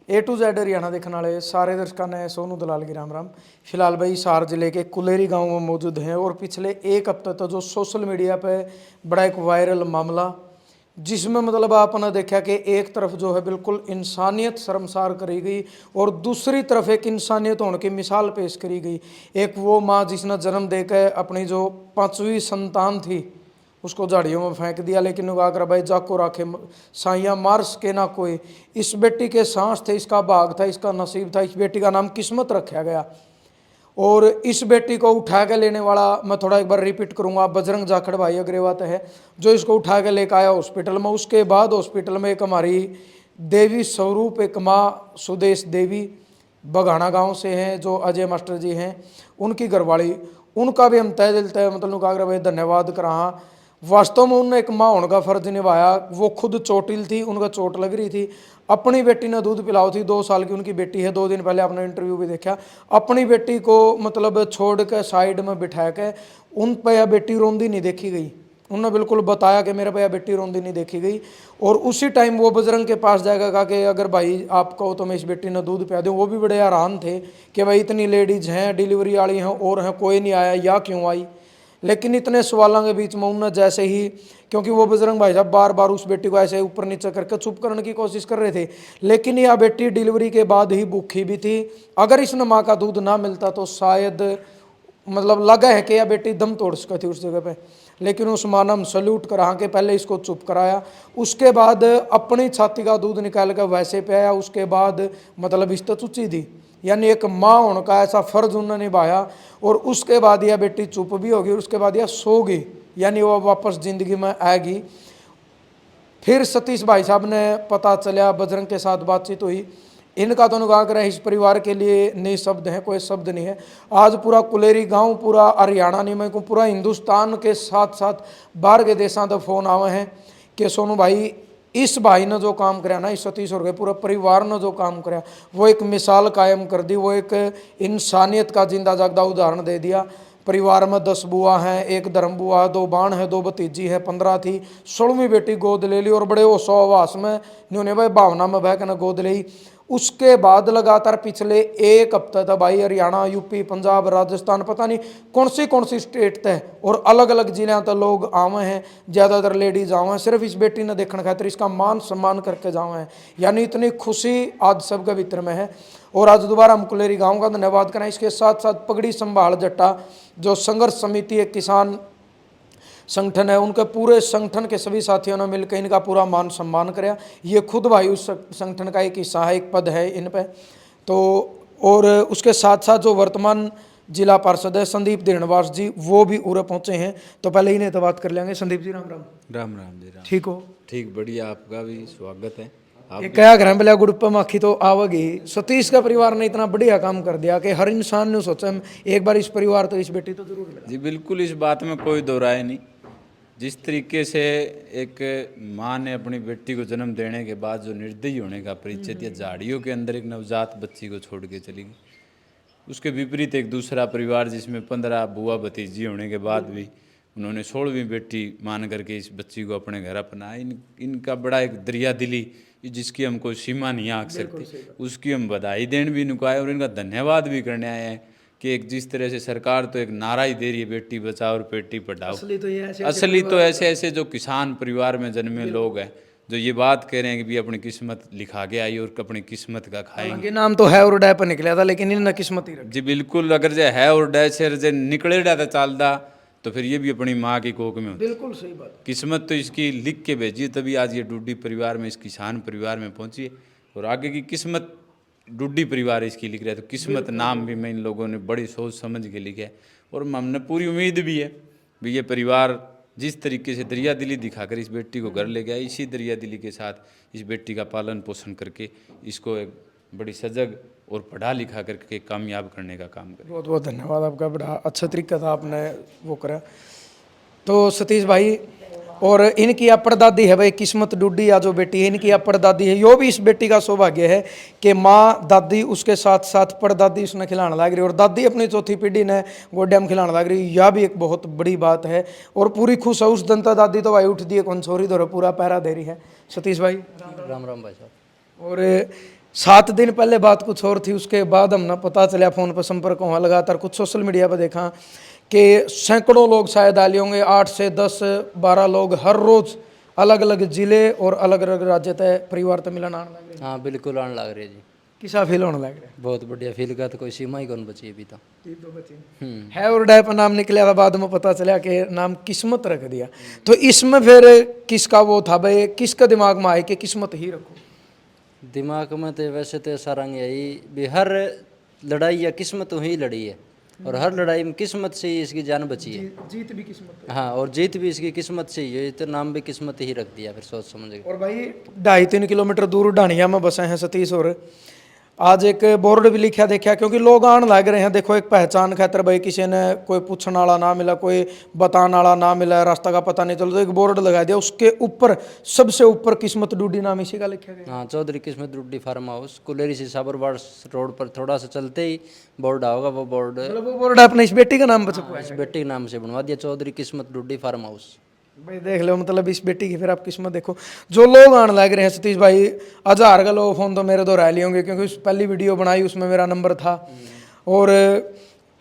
A to Z Haryana देखने वाले सारे दर्शकों ने सोनू दलाल की राम राम। फिलहाल भाई हिसार जिले के कुलेरी गांव में मौजूद हैं और पिछले एक हफ्ते तो जो सोशल मीडिया पे बड़ा एक वायरल मामला, जिसमें मतलब आपने देखा कि एक तरफ जो है बिल्कुल इंसानियत शर्मसार करी गई और दूसरी तरफ एक इंसानियत होने की मिसाल पेश करी गई। एक वो माँ जिसने जन्म देकर अपनी जो 5वीं संतान थी उसको झाड़ियों में फेंक दिया, लेकिन आकर भाई जाको राखे साइया मार सके ना कोई। इस बेटी के सांस थे, इसका भाग था, इसका नसीब था, इस बेटी का नाम किस्मत रखा गया। और इस बेटी को उठा के लेने वाला, मैं थोड़ा एक बार रिपीट करूंगा, बजरंग जाखड़ भाई अग्रवाल है जो इसको उठा के लेकर आया हॉस्पिटल में। उसके बाद हॉस्पिटल में एक हमारी देवी स्वरूप एक माँ सुदेश देवी बघाना गांव से हैं, जो अजय मास्टर जी हैं, उनकी घरवाली, उनका भी हम तय दिल तय मतलब आग्रह भाई धन्यवाद करा। वास्तव में उन्होंने एक माँ होने का फर्ज निभाया। वो खुद चोटिल थी, उनका चोट लग रही थी, अपनी बेटी ने दूध पिलाओ थी, 2 साल की उनकी बेटी है। 2 दिन पहले आपने इंटरव्यू भी देखा, अपनी बेटी को मतलब छोड़ के साइड में बिठा के उन पर यह बेटी रोंदी नहीं देखी गई। उन्होंने बिल्कुल बताया कि मेरे पे यह बेटी रोंदी नहीं देखी गई। और उसी टाइम वो बजरंग के पास जाएगा, कहा कि अगर भाई आप कहो तो मैं इस बेटी ने दूध पिला दूँ। वो भी बड़े हैरान थे कि भाई इतनी लेडीज हैं, डिलीवरी वाली हैं और हैं, कोई नहीं आया या क्यों आई। लेकिन इतने सवालों के बीच में उन्होंने जैसे ही, क्योंकि वो बजरंग भाई साहब बार बार उस बेटी को ऐसे ऊपर नीचे करके चुप करने की कोशिश कर रहे थे, लेकिन यह बेटी डिलीवरी के बाद ही भूखी भी थी। अगर इसने माँ का दूध ना मिलता तो शायद मतलब लगा है कि यह बेटी दम तोड़ सकी थी उस जगह पे। लेकिन उस माँ ने सल्यूट करा के पहले इसको चुप कराया, उसके बाद अपनी छाती का दूध निकाल कर वैसे पे आया, उसके बाद मतलब इस तो चुची दी, यानी एक माँ होने का ऐसा फर्ज उन्होंने निभाया। और उसके बाद यह बेटी चुप भी होगी और उसके बाद यह सो गई, यानी वह वापस जिंदगी में आएगी। फिर सतीश भाई साहब ने पता चला, बजरंग के साथ बातचीत हुई, इनका तो अनुगाह करें इस परिवार के लिए नए शब्द हैं, कोई शब्द नहीं है। आज पूरा कुलेरी गांव, पूरा हरियाणा नहीं मैं को पूरा हिंदुस्तान के साथ साथ बाहर के देशों तक फोन आवे हैं कि सोनू भाई इस भाई ने जो काम कराया ना, इस सतीश और पूरा परिवार ने जो काम कराया वो एक मिसाल कायम कर दी, वो एक इंसानियत का जिंदा जागदा उदाहरण दे दिया। परिवार में 10 बुआ हैं, एक धर्म बुआ, 2 बाण है, 2 भतीजी है, 15 थी, 16वीं बेटी गोद ले ली और बड़े होशोहवास में उन्होंने भाई भावना में बह कर गोद ली। उसके बाद लगातार पिछले एक हफ्ते तक भाई हरियाणा, यूपी, पंजाब, राजस्थान, पता नहीं कौन सी स्टेट तक और अलग अलग जिलों तक लोग आवे हैं, ज़्यादातर लेडीज आवे हैं सिर्फ इस बेटी ने देखने खातिर, इसका मान सम्मान करके जावे हैं। यानी इतनी खुशी आज सबके भीतर में है। और आज दोबारा हम कुलेरी गाँव का धन्यवाद करें। इसके साथ साथ पगड़ी संभाल जट्टा जो संघर्ष समिति एक किसान संगठन है, उनके पूरे संगठन के सभी साथियों ने मिलकर इनका पूरा मान सम्मान कराया। ये खुद भाई उस संगठन का एक हिस्सा है, एक पद है इन पे तो। और उसके साथ साथ जो वर्तमान जिला पार्षद है संदीप देणवास जी, वो भी उरे पहुंचे हैं। तो पहले ही नहीं तो बात कर लेंगे। संदीप जी राम राम। राम राम जी राम। ठीक हो? ठीक बढ़िया, आपका भी स्वागत है। ये क्या घर में ग्रुप में माखी तो आवेगी। सतीश का परिवार ने इतना बढ़िया काम कर दिया कि हर इंसान ने सोचा एक बार इस परिवार तो इस बेटी तो जरूर मिला। जी बिल्कुल, इस बात में कोई दो राय नहीं। जिस तरीके से एक माँ ने अपनी बेटी को जन्म देने के बाद जो निर्दयी होने का परिचय दिया, झाड़ियों के अंदर एक नवजात बच्ची को छोड़ के चली गई, उसके विपरीत एक दूसरा परिवार जिसमें 15 बुआ भतीजी होने के बाद भी उन्होंने 16वीं बेटी मान करके इस बच्ची को अपने घर अपनाया। इनका बड़ा एक दरिया दिली जिसकी हम कोई सीमा नहीं आंक सकती, उसकी हम बधाई देने भी इनको आए और इनका धन्यवाद भी करने आए हैं कि एक जिस तरह से सरकार तो एक नारा ही दे रही है बेटी बचाओ और बेटी पढ़ाओ। असली तो ऐसे ऐसे जो किसान परिवार में जन्मे लोग हैं जो ये बात कह रहे हैं कि भी अपनी किस्मत लिखा के आई और अपनी किस्मत का खाएंगे। नाम तो है और डै पर निकला था, लेकिन इन्हें किस्मत ही रखी। जी बिल्कुल, अगर जो है और डै से जो निकले था चालदा तो फिर ये भी अपनी माँ की कोख में होती। बिल्कुल सही बात। किस्मत तो इसकी लिख के भेजी, तभी आज ये डूडी परिवार में, इस किसान परिवार में पहुंची है। और आगे की किस्मत डूडी परिवार इसकी लिख रहा है। तो किस्मत नाम भी मैं इन लोगों ने बड़ी सोच समझ के लिखा है और हमने पूरी उम्मीद भी है भी ये परिवार जिस तरीके से दरिया दिली दिखाकर इस बेटी को घर ले गया, इसी दरिया दिली के साथ इस बेटी का पालन पोषण करके इसको एक बड़ी सजग और पढ़ा लिखा करके कामयाब करने का काम करें। बहुत बहुत धन्यवाद आपका, बड़ा अच्छा तरीका था आपने वो करा। तो सतीश भाई, और इनकी अपरदादी है भाई किस्मत डूडी, या जो बेटी है इनकी अपरदादी है। यो भी इस बेटी का सौभाग्य है कि माँ दादी उसके साथ साथ परदादी उसने खिलाने लग रही और दादी अपनी चौथी पीढ़ी ने गोड्या में खिलाने लग रही। यह भी एक बहुत बड़ी बात है और पूरी खुश है उस दंता दादी तो भाई उठ दिए कौन छोरी दो पूरा पैरा दे रही है। सतीश भाई राम राम भाई साहब। और 7 दिन पहले बात कुछ और थी, उसके बाद हम ना पता चला फोन पर संपर्क हुआ लगातार, कुछ सोशल मीडिया पर देखा कि सैकड़ों लोग शायद आए होंगे, 8 से 10 12 लोग हर रोज अलग अलग जिले और अलग अलग राज्य तय परिवार तक मिलन आने लग रहे। हाँ बिल्कुल आने लग रहे जी। किसा फील होने लग रहा बहुत बढ़िया फील का तो कोई सीमा ही कौन बची अभी तो। है और डैप नाम निकला था, बाद में पता चला कि नाम किस्मत रख दिया। तो इसमें फिर किसका वो था भाई, किसका दिमाग में आए कि किस्मत ही रखो? दिमाग में तो वैसे तो ऐसा रंग यही भी, हर लड़ाई या किस्मत ही लड़ी है, और हर लड़ाई में किस्मत से ही इसकी जान बची है। जीत भी किस्मत। हाँ, और जीत भी इसकी किस्मत से ही है, तो नाम भी किस्मत ही रख दिया फिर सोच समझ के। और भाई 2.5-3 किलोमीटर दूर ढाणिया में बसे हैं सतीश, और आज एक बोर्ड भी लिखा देखा, क्योंकि लोग आने लग रहे हैं। देखो एक पहचान खातर भाई, किसी ने कोई पूछने वाला ना मिला, कोई बताने वाला ना मिला, रास्ता का पता नहीं चला, तो एक बोर्ड लगा दिया, उसके ऊपर सबसे ऊपर किस्मत डूडी नाम इसी का लिखा गया। हाँ, चौधरी किस्मत डुड्डी फार्म हाउस, कुलेरी से साबरवाड़ रोड पर थोड़ा सा चलते ही बोर्ड आओगा। वो बोर्ड मतलब वो बोर्ड अपने इस बेटी का नाम बचा हुआ है। इस बेटे के नाम से बनवा दिया, चौधरी किस्मत डुड्डी फार्म हाउस। भाई देख लो, मतलब इस बेटी की फिर आप किस्मत देखो। जो लोग आने लग रहे हैं सतीश भाई, 1000 का लोग फोन तो मेरे तो रह लिए होंगे, क्योंकि उस पहली वीडियो बनाई उसमें मेरा नंबर था, और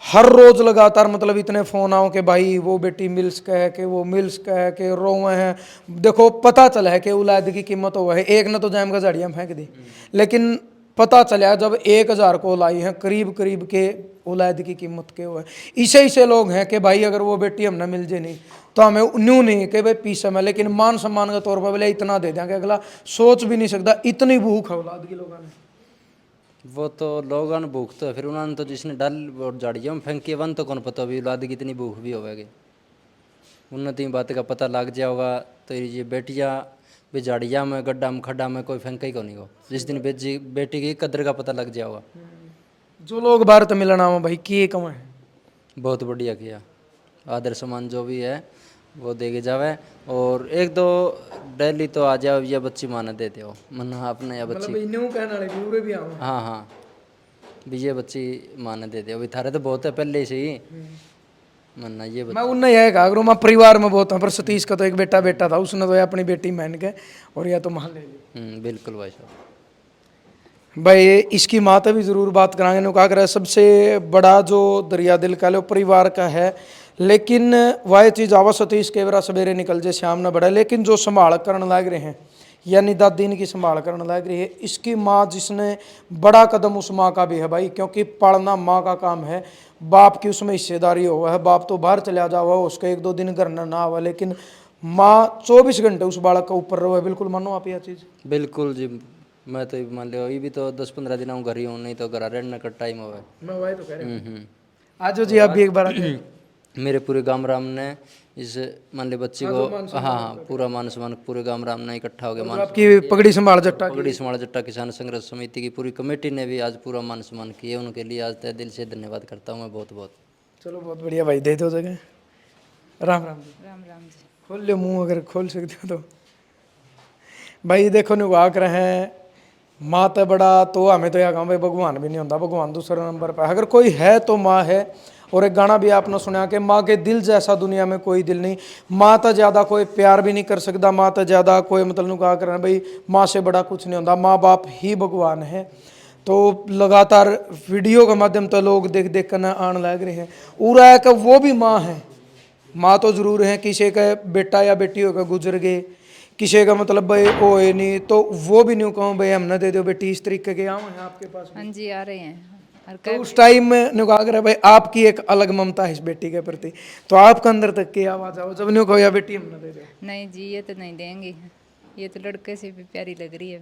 हर रोज लगातार मतलब इतने फोन आओ कि भाई वो बेटी मिल्स का है, कि वो मिल्स का है, कि रोवे हैं। देखो पता चला है कि औलाद की कीमत हुआ है, एक ने तो जैम का झाड़ियाँ फेंक दी, लेकिन पता चला जब 1000 को लाई हैं, करीब करीब के औलाद की कीमत के हुए। इसे लोग हैं कि भाई अगर वो बेटी हमने मिल जाए नहीं तो हमें न्यू नहीं कि भाई पीछे में, लेकिन मान सम्मान के तौर पर बोले इतना दे देंगे, अगला सोच भी नहीं सकता। इतनी भूख है औलाद की लोगों ने। वो तो लोगों ने भूख तो है, फिर उन्होंने तो जिसने डाल और झाड़ियों में फेंकी वन तो कौन पता अभी औलाद की इतनी भूख भी होगी। उन्नति बात का पता लग जाएगा तो ये बेटियाँ भी झाड़िया में, गड्ढा में, खड्डा में कोई फेंका ही को नहीं हो। जिस दिन बेटी की कदर का पता लग जाएगा। जो लोग भारत मिलन आओ भाई किए कमाए, बहुत बढ़िया किया, आदर सम्मान जो भी है वो दे के जावे। और एक दो डेली तो आ जाओ, ये बच्ची माने देते हो मन अपने, या बच्ची मतलब न्यू कहने वाले भी उरे भी आओ। हाँ हाँ, भी ये बच्ची माने देते हो, अभी थारे तो बहुत है पहले से ही मन्ना ये मैं उन्हें यह कहा करूँ, मैं परिवार में बहुत हूँ, पर सतीश का तो एक बेटा था, उसने तो अपनी बेटी मान के और या तो मान ले ली। बिल्कुल भाई साहब। भाई इसकी माँ तो भी जरूर बात कराएंगे। नु कहा कर सबसे बड़ा जो दरिया दिल कह लो परिवार का है, लेकिन वह चीज़ आवा सतीश के बरा सवेरे निकल जाए शाम न बढ़ा, लेकिन जो संभाल करने लग रहे हैं, यानी दादी इनकी संभाल करने लग रही है, इसकी माँ जिसने बड़ा कदम उस माँ का भी है भाई, क्योंकि पढ़ना माँ का काम है, बाप की उसमें हिस्सेदारी हुआ है। बाप तो बाहर चला जा हुआ, उसका 1-2 दिन घर ना हुआ, लेकिन माँ 24 घंटे उस बालक का ऊपर रहो है। बिल्कुल मानो आप यह चीज़? बिल्कुल जी, मैं तो मान लो ये भी तो 10-15 दिन घर ही हूँ, नहीं तो घर रहने का टाइम हुआ है। मैं वही तो कह रहा हूँ। आज जी आप भी एक बार मेरे पूरे गांव राम ने इस मान ली बच्ची को, हाँ पूरा मान सम्मान पूरे गांव राम ने इकट्ठा हो गया। आपकी पगड़ी संभाल जट्टा पगड़ी समाल जट्टा किसान संघर्ष समिति की पूरी कमेटी ने भी आज पूरा मान सम्मान किया, उनके लिए आज तय दिल से धन्यवाद करता हूँ मैं बहुत बहुत। चलो बहुत बढ़िया भाई, दे दो जगह। राम राम जी। राम राम जी। खोल लो मुंह अगर खोल सकते हो तो। भाई देखो निभा कर हैं, माँ तो बड़ा तो हमें तो यह कहूँ भाई भगवान भी नहीं होता, भगवान दूसरे नंबर पर, अगर कोई है तो माँ है। और एक गाना भी आपने सुना कि माँ के दिल जैसा दुनिया में कोई दिल नहीं, माँ तो ज़्यादा कोई प्यार भी नहीं कर सकता, माँ तो ज़्यादा कोई मतलब कहा कर भाई माँ से बड़ा कुछ नहीं होता, माँ बाप ही भगवान है। तो लगातार वीडियो के माध्यम तो लोग देख देख कर आने लग रहे हैं, उरा है कि वो भी माँ है। माँ तो जरूर है, किसी का बेटा या बेटी होकर गुजर गए, किसी का मतलब भाई होए नहीं, तो वो भी नहीं कहूँ भाई हम न दे दो बेटी, इस तरीके के आम है आपके पास? हाँ जी आ रहे हैं। और तो उस टाइम में नुका कर भाई आपकी एक अलग ममता है इस बेटी के प्रति, तो आपके अंदर तक की आवाज आओ जब न्यू कहो या बेटी हम न दे दो? नहीं जी, ये तो नहीं देंगे, ये तो लड़के से भी प्यारी लग रही है।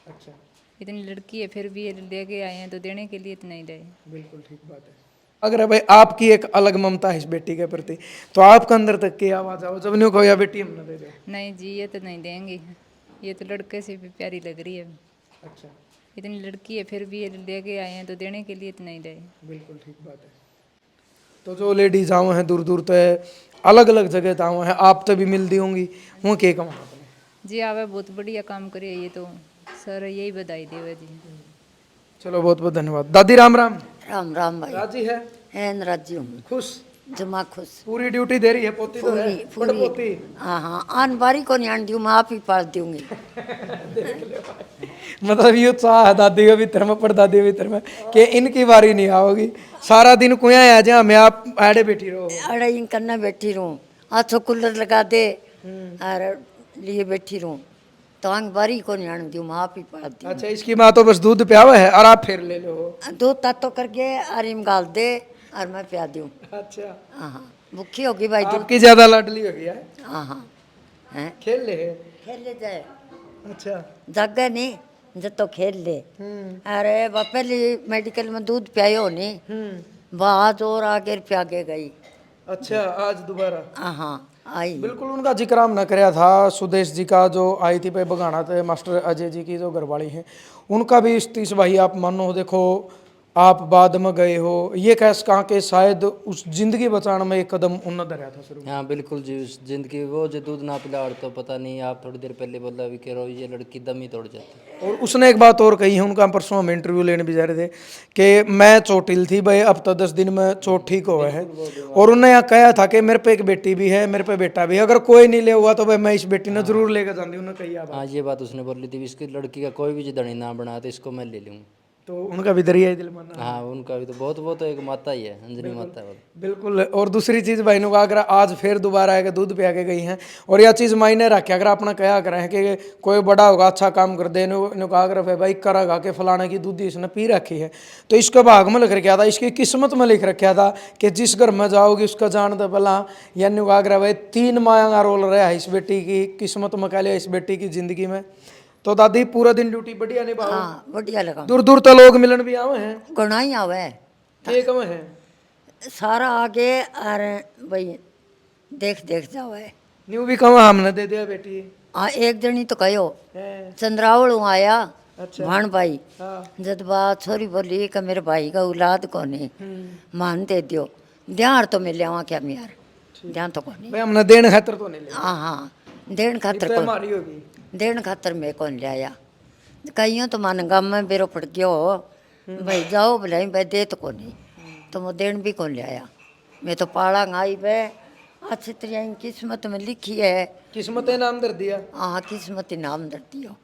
अच्छा, इतनी लड़की है फिर भी ये लेके आए हैं, तो देने के लिए तो नहीं दे। बिल्कुल ठीक बात है। अगर भाई आपकी एक अलग ममता है इस बेटी के प्रति, तो आपके अंदर तक की आवाज आओ जब न्यू कहो या बेटी हम न दे दो? नहीं जी, ये तो नहीं देंगे, ये तो लड़के से भी प्यारी लग रही है। अच्छा, इतनी लड़की है फिर भी ये लेके आए हैं, तो देने के लिए तो नहीं दे। बिल्कुल ठीक बात है। तो जो लेडीज आए हैं दूर दूर तो अलग अलग जगह तो आए हैं, आप तो भी मिलती होंगी, वो के कमा जी आवे बहुत बढ़िया काम करे, ये तो सर यही बधाई देवे जी। चलो बहुत बहुत धन्यवाद। दादी राम राम। राम राम भाई। राजी है? है राजी हूँ। खुश? जुमा खुश पूरी ड्यूटी दे रही है, पोती तो है, पूरी बड़ पोती। हाँ हाँ आन बारी को नहीं आन दूँ मैं आप ही पाल दूंगी। मतलब ये उत्साह है दादी के भीतर में, परदादी के भीतर में कि इनकी बारी नहीं आओगी, सारा दिन कुया आ जा, मैं आप आड़े बैठी रहो। अरे इन करना बैठी रहूँ, हाथों कूलर लगा दे और लिए बैठी रहूँ, तो आंग बारी को नहीं आन दूँ मैं आप ही पाल दूँ। अच्छा, इसकी माँ तो बस दूध पियावा है और आप फिर ले लो। दूध तातो करके अरिम गाल दे और मैं पिया दूँ। अच्छा, हाँ हाँ भूखी होगी भाई दूध। आपकी ज्यादा लाडली हो गया है, हाँ हाँ हैं खेल ले है। खेल ले जाए अच्छा, जगह नहीं जब तो खेल ले। अरे वह पहले मेडिकल में दूध पियायो नहीं, बाद और आगे पिया के गई। अच्छा, आज दोबारा हाँ आई। बिल्कुल उनका जिक्र हम न कराया था, सुदेश जी का जो आई थी पे बगाना थे, मास्टर अजय जी की जो घरवाली हैं, उनका भी इस्तीस भाई आप मानो देखो, आप बाद में गए हो, ये कह सका कि शायद उस जिंदगी बचाने में एक कदम उन्नत रहा था शुरू में। हाँ बिल्कुल जी, उस जिंदगी वो जो दूध ना पिला और तो पता नहीं, आप थोड़ी देर पहले बोला भी कह रहे हो ये लड़की दम ही तोड़ जाती। और उसने एक बात और कही है, उनका परसों हम इंटरव्यू लेने भी जा रहे थे कि मैं चोटिल थी भाई, अब तो 10 दिन में चोट ठीक हुआ है, और उन्होंने यहाँ कहा था कि मेरे पे एक बेटी भी है, मेरे पे बेटा भी है, अगर कोई नहीं ले हुआ तो भाई मैं इस बेटी ने जरूर लेकर जाती, उन्होंने कही बात। हाँ ये बात उसने बोली थी, इसकी लड़की का कोई भी जिदड़ी ना बना तो इसको मैं ले लूँगा। तो उनका भी दरिया दिल माना। हाँ उनका भी तो बहुत, वो तो एक माता ही है, अंजनी माता है वो। बिल्कुल। और दूसरी चीज़ भाई ने कहा, अगर आज फिर दोबारा आके दूध पिया के गई हैं, और यह चीज़ मायने रखे, अगर अपना कहा करें है कि कोई बड़ा होगा अच्छा काम कर दे, इन्होंने कहा अगर भाई करेगा कि फलाने की दूध इसने पी रखी है, तो इसका भाग में लिख रखा था, इसकी किस्मत में लिख रखा था कि जिस घर में जाओगी उसका जान दे भला, यानी कहा अगर भाई 3 माया का रोल रहा है इस बेटी की किस्मत में, कह लिया इस बेटी की जिंदगी में। तो दादी पूरा दिन ड्यूटी बढ़िया निभाओ, हाँ बढ़िया लगा। दूर दूर तो लोग मिलन भी आवे हैं, गुना ही आवे के कम है सारा आगे और भाई देख देख जावे। न्यू भी कम हमने दे दिया बेटी। हाँ एक जनी तो कहो है। चंद्रावल आया अच्छा। भाण भाई, हाँ। जब बात छोरी बोली कि मेरे भाई का औलाद कोनी मान दे दियो, ध्यान तो मिल जावा क्या यार, ध्यान तो कोनी। भाई हमने देन खातर तो नहीं लिया, हाँ हाँ देन खातर तो को हमारी होगी। देन खातर मैं कौन लिया, कहीं तो मन गम में बेरो पड़ गयो भाई जाओ भलाई भाई दे तो कोनी, तो मैं देन भी कौन लिया, मैं तो पाला आई बे अच्छी तरह किस्मत में लिखी है। किस्मत नाम दर दिया। हाँ किस्मत नाम दर दियो।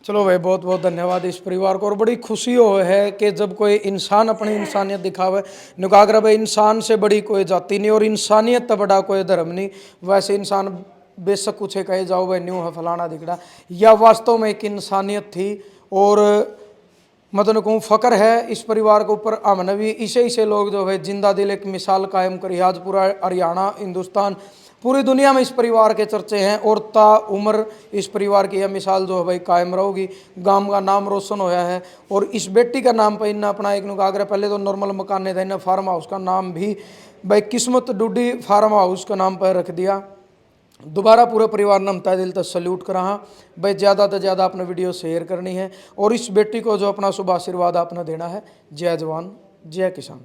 चलो भाई बहुत बहुत धन्यवाद इस परिवार को, और बड़ी खुशी हो है कि जब कोई इंसान अपनी इंसानियत दिखावे, नुकागर भाई इंसान से बड़ी कोई जाति नहीं और इंसानियत तो बड़ा कोई धर्म नहीं। वैसे इंसान बेशक कुछ कहे जाओ भाई न्यू है फलाना दिखड़ा, या वास्तव में एक इंसानियत थी, और मतलब कहूँ फ़ख्र है इस परिवार के ऊपर। हमने भी इसे लोग जो है जिंदा दिल एक मिसाल कायम करी, आज पूरा हरियाणा हिंदुस्तान पूरी दुनिया में इस परिवार के चर्चे हैं, और ताउम्र इस परिवार की यह मिसाल जो है भाई कायम रहेगी। गांव का नाम रोशन होया है, और इस बेटी का नाम पर इन्हें अपना एक नुकागर, पहले तो नॉर्मल मकान था, इन्हें फार्म हाउस का नाम भी भाई किस्मत डूडी फार्म हाउस का नाम पर रख दिया। दोबारा पूरे परिवार ने तहे दिल तक सल्यूट करा भाई, ज़्यादा से ज़्यादा अपने वीडियो शेयर करनी है, और इस बेटी को जो अपना शुभ आशीर्वाद आपने देना है। जय जवान जय किसान।